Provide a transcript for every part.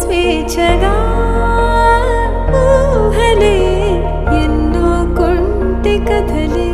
స్వేచ్ఛగా ఊహలే ఎన్నో కొంటె కథలే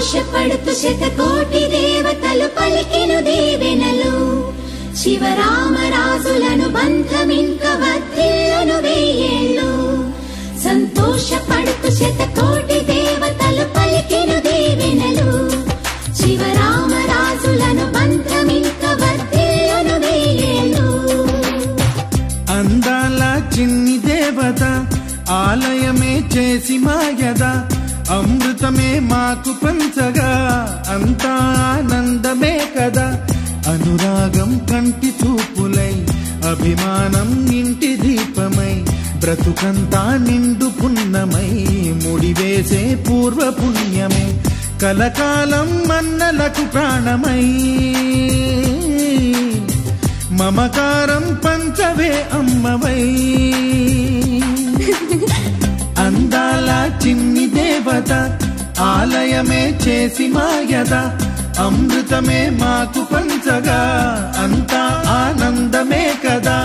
సంతోషపడుతూ శతకోటి దేవతలు పలికెను దీవెనలు శివరామరాజులను బంధమింక వర్ధిల్లును వెయ్యేళ్ళు సంతోషపడుతూ శతకోటి దేవతలు పలికెను దీవెనలు శివరామరాజులను బంధమింక వర్ధిల్లును వెయ్యేళ్ళు అందాల చిన్ని దేవత ఆలయమే చేసి మాయద అమృతమే మాకు పంచగా అంతా ఆనందమే కదా అనురాగం కంటి చూపులై అభిమానం ఇంటి దీపమై బ్రతుకంతా నిండు పున్నమై ముడివేసే పూర్వ పుణ్యమే కలకాలం మన్నలకు ప్రాణమై మమకారం పంచవే అమ్మవై అందాల చిన్ని దేవత ఆలయమే చేసి మాయద అమృతమే మాకు పంచగా అంతా ఆనందమే కదా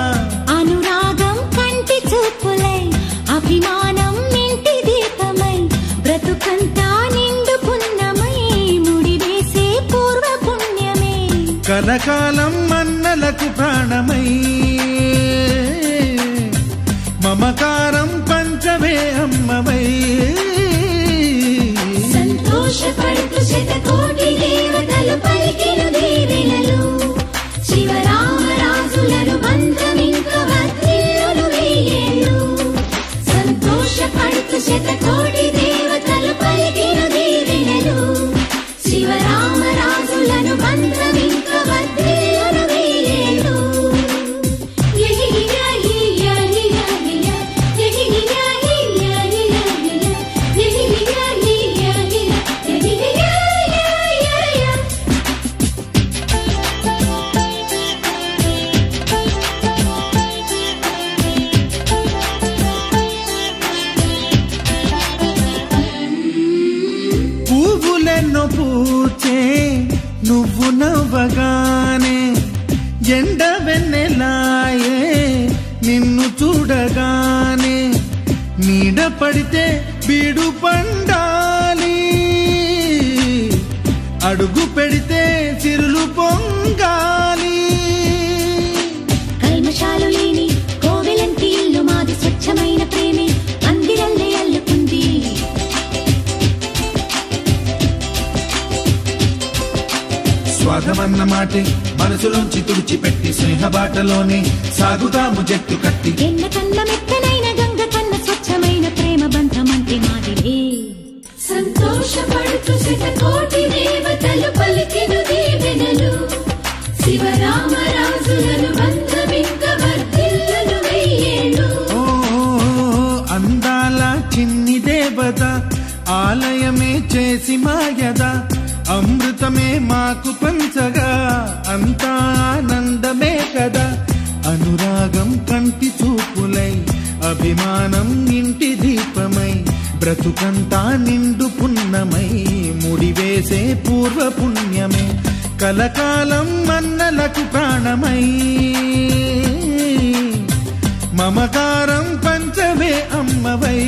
అనురాగం కంటి చూపులై అభిమానం ఇంటి దీపమై బ్రతుకంతా నిండు పున్నమై ముడివేసే పూర్వ పుణ్యమే కలకాలం మన్నలకు ప్రాణమై మమకారం పంచవే అమ్మవై సంతోషపడుతూ శతకోటి దేవతలు పలికెను దీవెనలు శివరామరాజులను బంధమింక వర్ధిల్లును వెయ్యేళ్ళు సంతోషపడుతూ శతకోటి దేవతలు పలికెను దీవెనలు శివరామరాజులను బంధమింక వర్ధిల్లును వెయ్యేళ్ళు పువ్వులెన్నో పూచే నువ్వు నవ్వగానే ఎండ వెన్నెలాయే నిన్ను చూడగానే నీడ పడితే బీడు పండాలి అడుగు పెడితే చిరులు పొంగాలి కల్మషాలు లేని కోవెలంటి ఇల్లు మాది స్వచ్ఛమైన ప్రేమే అందిరల్లే అల్లుకుంది స్వాగమన్న మాటే మనసులోంచి తుడిచిపెట్టి స్నేహబాటలోనే సాగుదాము జట్టు కట్టి ఎన్న కన్న మెత్తనైన గంగ కన్న స్వచ్ఛమైన ప్రేమ బంధమంటే మాదిలే సంతోషపడుతూ శతకోటి దేవతలు పలికెను దీవెనలు శివరామరాజులను బంధమింక వర్ధిల్లును వెయ్యేళ్ళు అందాల చిన్ని దేవత ఆలయమే చేసి మాయద అమృతమే మాకు పంచగా అంతా ఆనందమే కదా అనురాగం కంటి చూపులై అభిమానం ఇంటి దీపమై బ్రతుకంతా నిండు పున్నమై ముడివేసే పూర్వ పుణ్యమే కలకాలం మన్నలకు ప్రాణమై మమకారం పంచవే అమ్మవై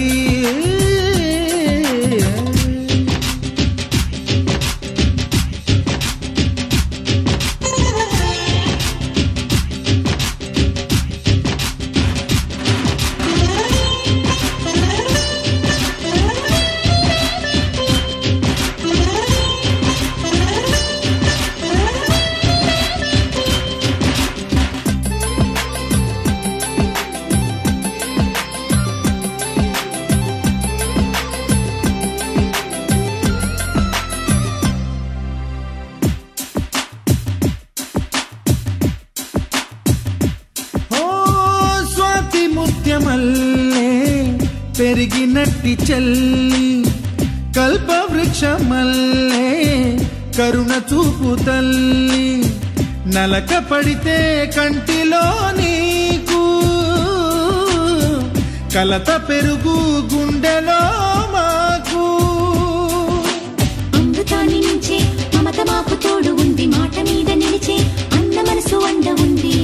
పెరిగినట్టి చెల్లి కల్పవృక్షమల్లే కరుణ చూపు తల్లి నలక పడితే కంటిలో నీకు కలత పెరుగు గుండెలో మాకు అమృతాన్ని నుంచే మమత మాకు తోడు ఉంది మాట మీద నిలిచే అన్న మనసు అండ ఉంది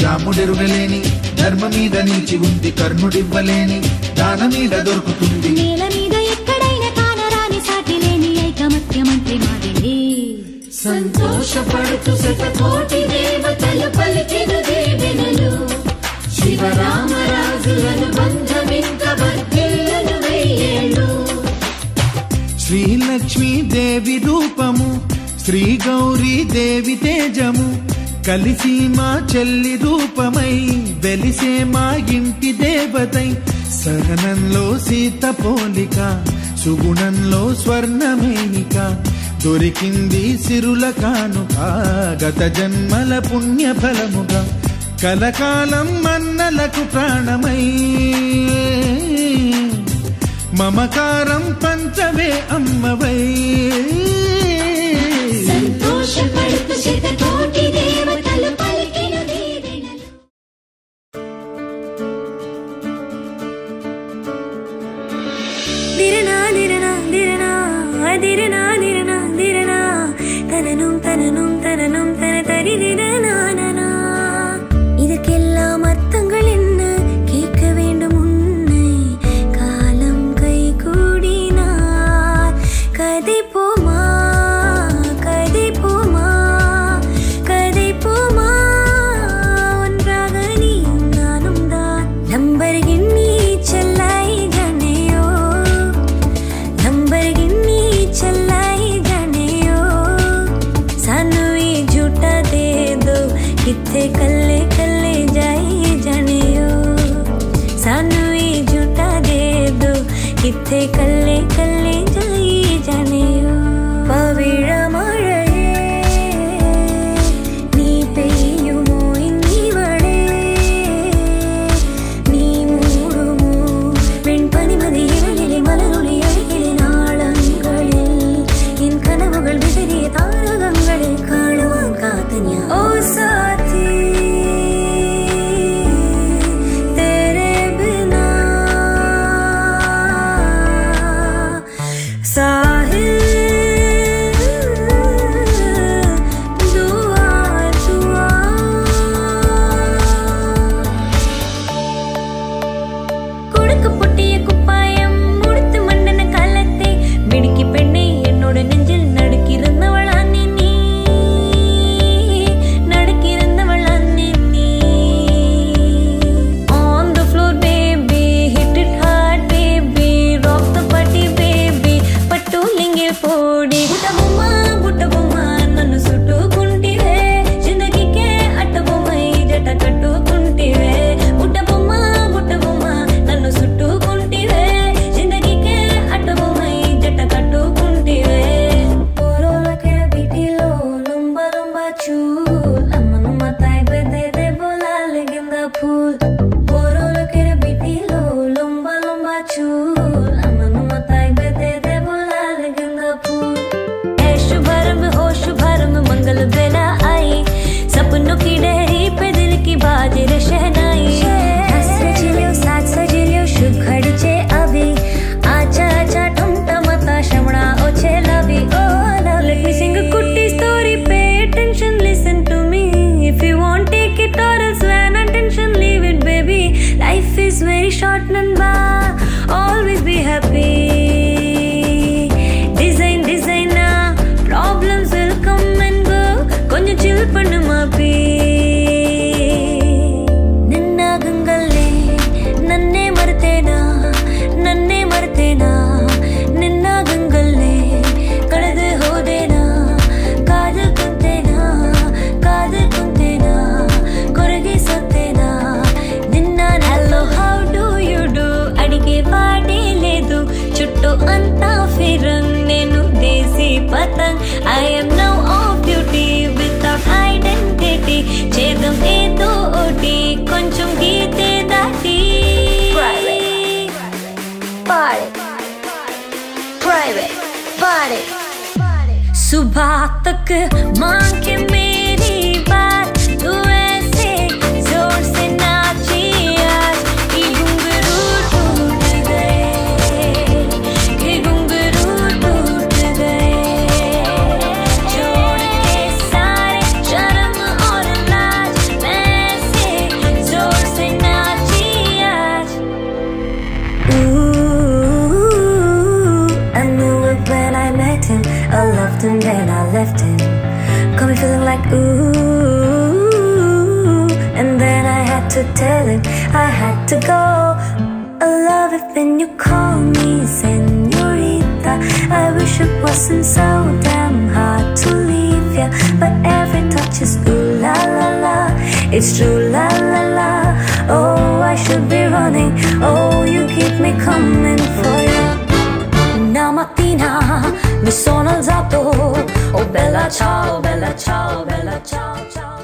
రాముడెరుగలేని ధర్మ మీద నిలిచి ఉంది కర్ణుడివ్వలేని దాన మీద దొరుకుతుంది నేల మీద ఎక్కడైనా కానరాని సాటి లేని ఐకమత్యమంత్రి మాదిలే సంతోషపడుతూ శతకోటి దేవతలు పలికిన దీవెనలు శివరామరాజులను బంధమింక వర్ధిల్లును వెయ్యేళ్ళు శ్రీలక్ష్మీ దేవి రూపము శ్రీ గౌరీ దేవి తేజము కలిసి మా చెల్లి రూపమై వెలిసే మా ఇంటి దేవతై సహనంలో సీత పోలిక సుగుణంలో స్వర్ణమేనిక దొరికింది సిరుల కానుక గత జన్మల పుణ్య ఫలముగా కలకాలం మన్నలకు ప్రాణమై మమకారం పంచవే అమ్మవై సంతోషపడుతూ శతకోటి దేవతలు పలికిన దీవెనలు దిరనా దిరనా దిరనా దిరనా దిరనా దిరనా తననం తననం తననం తన తరి దిరనా நனா இதற்கெல்லாம் அர்த்தங்கள் என்ன கேட்க வேண்டும் உன்னை காலம் கை கூடினார் கதை போமா கதை போமா கதை போமா ஒன்றாக நீயும் நானும் தான் நம்பர் கிண்ணி செல்லாய் ஜானேயோ நம்பர் கிண்ணி செல்லாய் ஜானேயோ सानू ये झूठा दे दो किथे कल्ले कल्ले जाई जानियो सानू ये झूठा दे दो किथे कल्ले कल्ले जाई जानियो पविळ मळये नी पेयुमो इन्निवळे नी मूडुमो वेण्पनि मदियलिले मलरुलि अळिगिले नाळंगळिल एन् कनवुगळ विदरिय तारगंगळे काणुवान कातन्य ओ साथी तेरे बिना साहिल दुआ दुआ கொடுக்கு பொட்டிய குப்பாயம் முடித்து மண்டன காலத்தை மிடுக்கி பெண்ணை என்னோட நெஞ்சில் நடுக்கிருந்தவள் அன்னி நீ நடுக்கிருந்தவள் அன்னி நீ on the floor baby hit it hard baby rock the party baby పట్టు లింగే పోడి బుట్టబొమ్మ నన్ను చుట్టుకుంటివే జిందగీకే అట్టబొమ్మై జట కట్టుకుంటివే బుట్టబొమ్మ నన్ను చుట్టుకుంటివే జిందగీకే అట్టబొమ్మై జట కట్టుకుంటివే పోరోలకే బిటిలో లుంబ లుంబ చూల్ అమ్మను మతాయి బెదే బోలా లెగిందా ఫూల్ పోరోలకే బిటిలో లుంబ లుంబ చూల్ అమ్మను మతాయి బెదే బోలా లెగిందా ఫూల్ ऐ शुभारंभ हो शुभारंभ मंगल बेला आई सपनों की डेहरी पे दिल की बाजे रे शहनाई साथ सजिलियो शुभ घडीचे अभी आचा आचा ठुमठुमता श्रवणा ओछे लवी ओ let me sing a kutti story pay attention listen to me if you want take it or else when attention leave it baby life is very short namba always be happy design designer problems will come and go konjam chill pannu maapi ninna gangalle nanne martena ninna gangalle kaladu hodena kaadu kuntena koragi sattena ninna hello how do you do adige paade ledu chuttu anta firang nenu desi patang I am now off duty without identity chedam edo oti koncham geete dati private party सुबह तक मांग के मेरी बात तू ऐसे जोर से नाची आज कि घुंघरू टूट गए छोड़ के सारे शर्म और लाज मैं ऐसे जोर से got me feeling like ooh. And then I had to tell him I had to go. I love it when you call me señorita. I wish it wasn't so damn hard to leave ya, but every touch is ooh la la la. It's true la la la. Oh, I should be running. Oh, you keep me coming for ya. Una mattina mi sono alzato. Oh bella ciao, bella ciao, bella ciao, ciao.